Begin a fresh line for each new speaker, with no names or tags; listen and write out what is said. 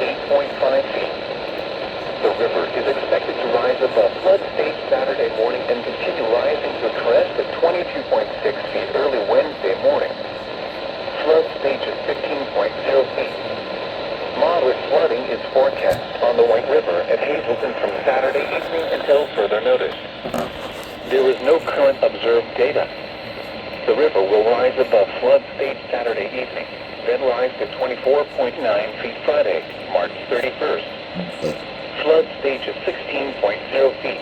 8.5 feet. The river is expected to rise above flood stage Saturday morning and continue rising to a crest of 22.6 feet early Wednesday morning. Flood stage is 15.0 feet. Moderate flooding is forecast on the White River at Hazleton from Saturday evening until further notice. There is no current observed data. The river will rise above flood stage Saturday evening, then rise to 24.9 feet Friday, March 31st. Flood stage is 16.0 feet.